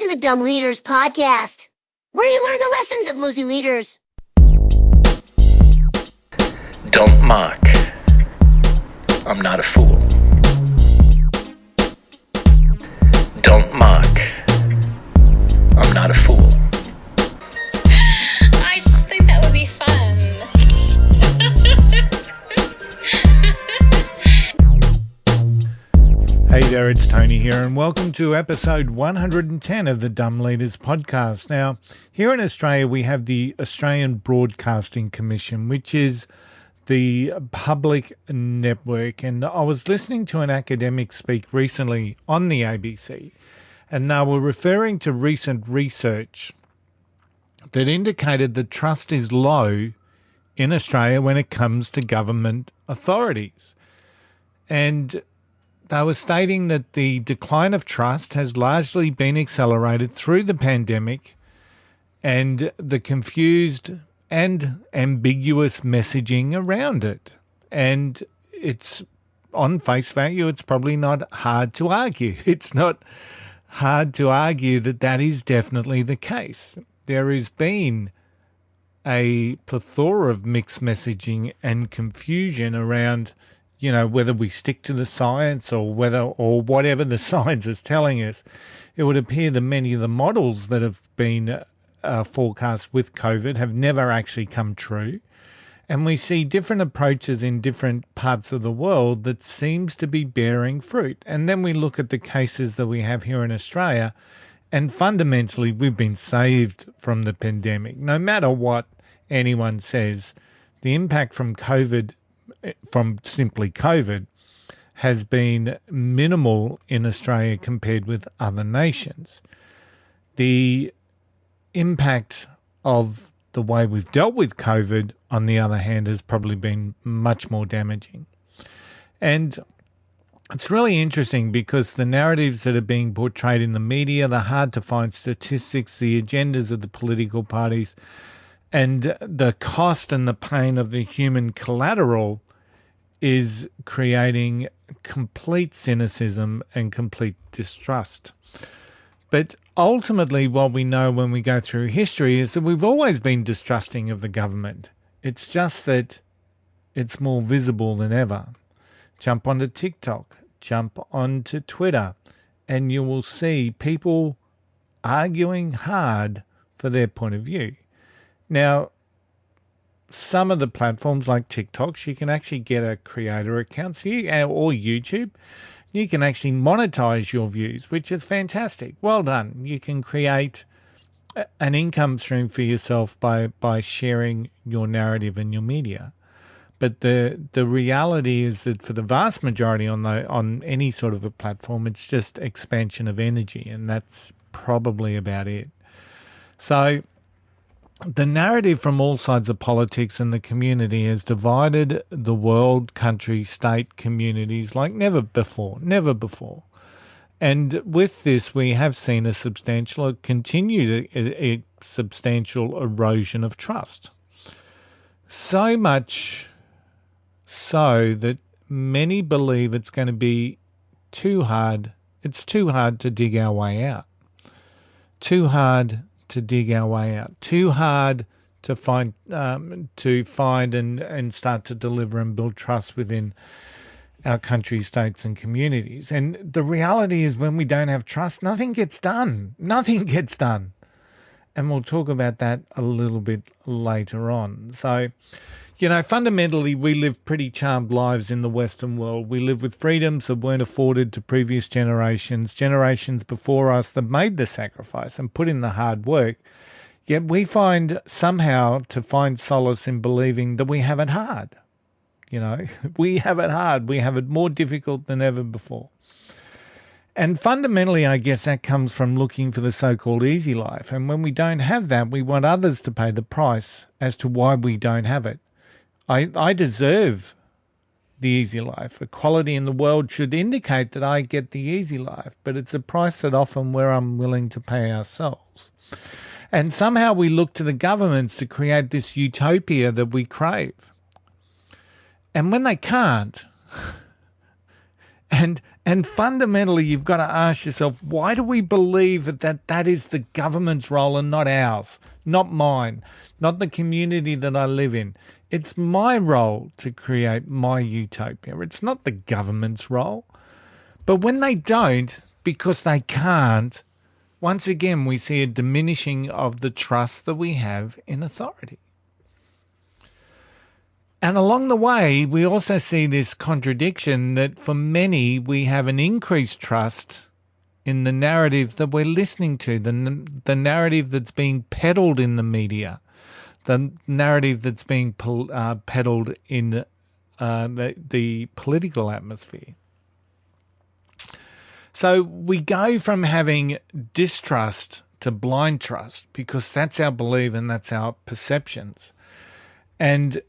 to the Dumb Leaders podcast, where you learn the lessons of losing leaders. Don't mock. I'm not a fool. Don't mock. I'm not a fool. I just think that would be fun. Hey there, it's Tony here, and welcome to episode 110 of the Dumb Leaders podcast. Now, here in Australia, we have the Australian Broadcasting Commission, which is the public network. And I was listening to an academic speak recently on the ABC, and they were referring to recent research that indicated that trust is low in Australia when it comes to government authorities. And they were stating that the decline of trust has largely been accelerated through the pandemic and the confused and ambiguous messaging around it. And it's, on face value, it's probably not hard to argue. It's not hard to argue that that is definitely the case. There has been a plethora of mixed messaging and confusion around, you know, whether we stick to the science or whatever the science is telling us. It would appear that many of the models that have been forecast with COVID have never actually come true. And we see different approaches in different parts of the world that seems to be bearing fruit. And then we look at the cases that we have here in Australia, and fundamentally we've been saved from the pandemic. No matter what anyone says, the impact from COVID, from simply COVID, has been minimal in Australia compared with other nations. The impact of the way we've dealt with COVID, on the other hand, has probably been much more damaging. And it's really interesting because the narratives that are being portrayed in the media, the hard to find statistics, the agendas of the political parties, and the cost and the pain of the human collateral is creating complete cynicism and complete distrust. But ultimately, what we know when we go through history is that we've always been distrusting of the government. It's just that it's more visible than ever. Jump onto TikTok, jump onto Twitter, and you will see people arguing hard for their point of view. Now, some of the platforms like TikTok, you can actually get a creator account, or YouTube. You can actually monetize your views, which is fantastic. Well done. You can create an income stream for yourself by sharing your narrative and your media. But the reality is that for the vast majority on any sort of a platform, it's just expansion of energy, and that's probably about it. So the narrative from all sides of politics and the community has divided the world, country, state, communities like never before. And with this, we have seen a substantial erosion of trust. So much so that many believe it's going to be too hard. It's too hard to dig our way out. Too hard to dig our way out. Too hard to find and start to deliver and build trust within our country, states and communities. And the reality is when we don't have trust, nothing gets done. Nothing gets done. And we'll talk about that a little bit later on. So, you know, fundamentally, we live pretty charmed lives in the Western world. We live with freedoms that weren't afforded to previous generations before us that made the sacrifice and put in the hard work. Yet we find somehow to find solace in believing that we have it hard. You know, we have it hard. We have it more difficult than ever before. And fundamentally, I guess that comes from looking for the so-called easy life. And when we don't have that, we want others to pay the price as to why we don't have it. I deserve the easy life. Equality in the world should indicate that I get the easy life, but it's a price that often we're unwilling to pay ourselves. And somehow we look to the governments to create this utopia that we crave. And when they can't, and And fundamentally, you've got to ask yourself, why do we believe that is the government's role and not ours, not mine, not the community that I live in? It's my role to create my utopia. It's not the government's role. But when they don't, because they can't, once again, we see a diminishing of the trust that we have in authority. And along the way, we also see this contradiction that for many, we have an increased trust in the narrative that we're listening to, the narrative that's being peddled in the media, the narrative that's being peddled in the political atmosphere. So we go from having distrust to blind trust because that's our belief and that's our perceptions. And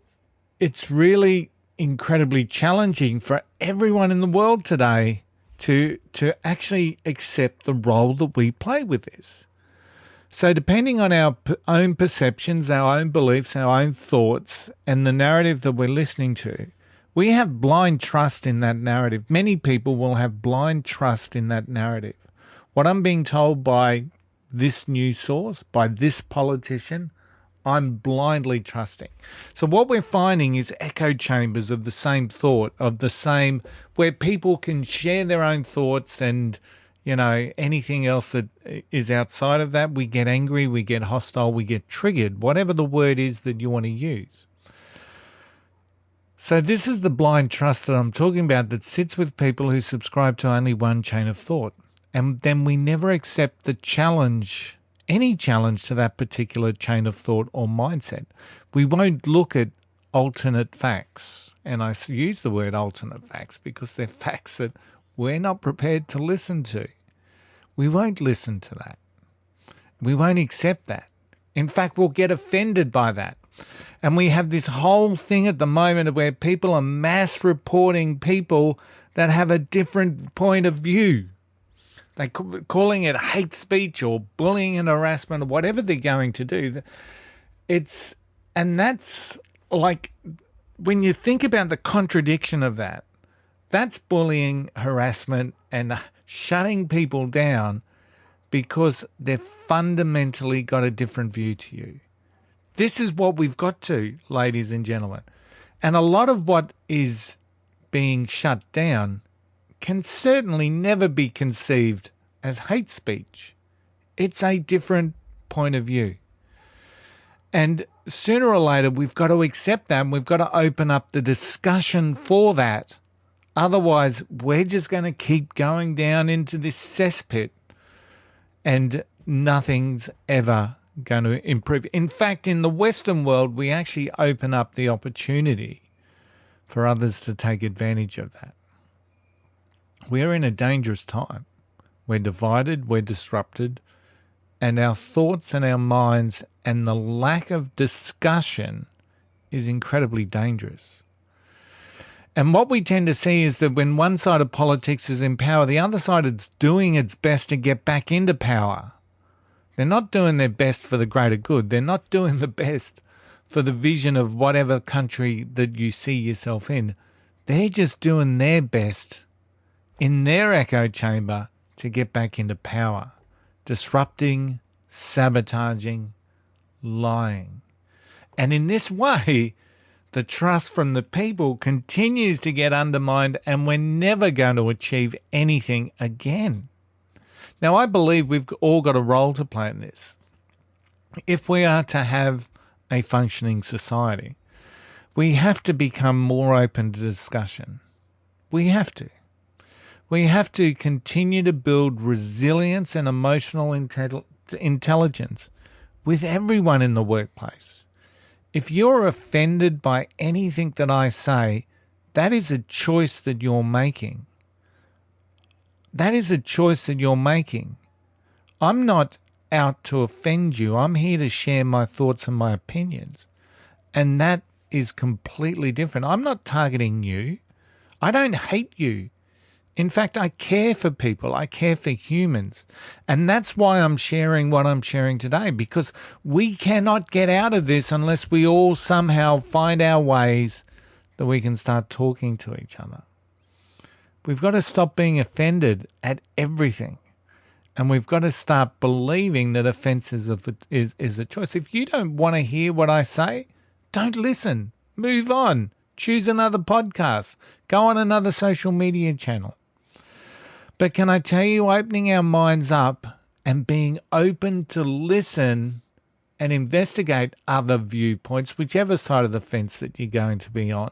it's really incredibly challenging for everyone in the world today to actually accept the role that we play with this. So depending on our own perceptions, our own beliefs, our own thoughts, and the narrative that we're listening to, we have blind trust in that narrative. Many people will have blind trust in that narrative. What I'm being told by this news source, by this politician, I'm blindly trusting. So what we're finding is echo chambers of the same thought, of the same, where people can share their own thoughts and, you know, anything else that is outside of that. We get angry, we get hostile, we get triggered, whatever the word is that you want to use. So this is the blind trust that I'm talking about that sits with people who subscribe to only one chain of thought. And then we never accept the challenge, any challenge to that particular chain of thought or mindset. We won't look at alternate facts. And I use the word alternate facts because they're facts that we're not prepared to listen to. We won't listen to that. We won't accept that. In fact, we'll get offended by that. And we have this whole thing at the moment where people are mass reporting people that have a different point of view. They're calling it hate speech or bullying and harassment or whatever they're going to do. And that's like, when you think about the contradiction of that, that's bullying, harassment, and shutting people down because they've fundamentally got a different view to you. This is what we've got to, ladies and gentlemen. And a lot of what is being shut down can certainly never be conceived as hate speech. It's a different point of view. And sooner or later, we've got to accept that and we've got to open up the discussion for that. Otherwise, we're just going to keep going down into this cesspit and nothing's ever going to improve. In fact, in the Western world, we actually open up the opportunity for others to take advantage of that. We're in a dangerous time. We're divided, we're disrupted, and our thoughts and our minds and the lack of discussion is incredibly dangerous. And what we tend to see is that when one side of politics is in power, the other side is doing its best to get back into power. They're not doing their best for the greater good. They're not doing the best for the vision of whatever country that you see yourself in. They're just doing their best in their echo chamber to get back into power, disrupting, sabotaging, lying. And in this way, the trust from the people continues to get undermined and we're never going to achieve anything again. Now, I believe we've all got a role to play in this. If we are to have a functioning society, we have to become more open to discussion. We have to. We have to continue to build resilience and emotional intelligence with everyone in the workplace. If you're offended by anything that I say, that is a choice that you're making. That is a choice that you're making. I'm not out to offend you. I'm here to share my thoughts and my opinions. And that is completely different. I'm not targeting you. I don't hate you. In fact, I care for people. I care for humans. And that's why I'm sharing what I'm sharing today, because we cannot get out of this unless we all somehow find our ways that we can start talking to each other. We've got to stop being offended at everything. And we've got to start believing that offence is a choice. If you don't want to hear what I say, don't listen. Move on. Choose another podcast. Go on another social media channel. But can I tell you, opening our minds up and being open to listen and investigate other viewpoints, whichever side of the fence that you're going to be on,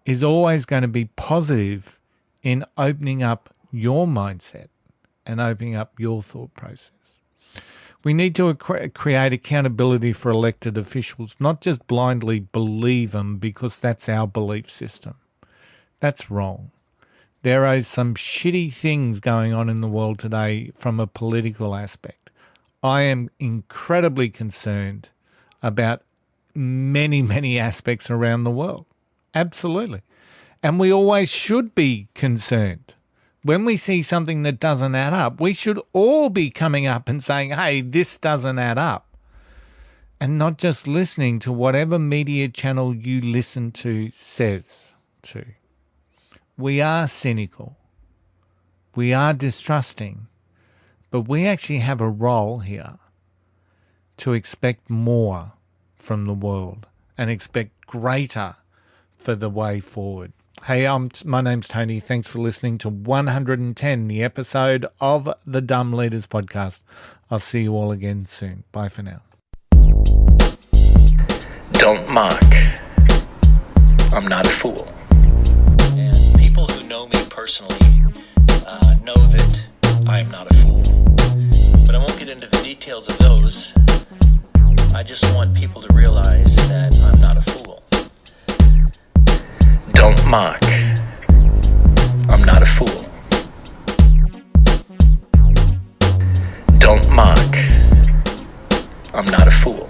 is always going to be positive in opening up your mindset and opening up your thought process. We need to create accountability for elected officials, not just blindly believe them because that's our belief system. That's wrong. There are some shitty things going on in the world today from a political aspect. I am incredibly concerned about many, many aspects around the world. Absolutely. And we always should be concerned. When we see something that doesn't add up, we should all be coming up and saying, hey, this doesn't add up. And not just listening to whatever media channel you listen to says to. We are cynical. We are distrusting. But we actually have a role here to expect more from the world and expect greater for the way forward. Hey, my name's Tony. Thanks for listening to 110, the episode of the Dumb Leaders Podcast. I'll see you all again soon. Bye for now. Don't mock. I'm not a fool. And people who know me personally know that I am not a fool. But I won't get into the details of those. I just want people to realize that I'm not a fool. Don't mock. I'm not a fool. Don't mock. I'm not a fool.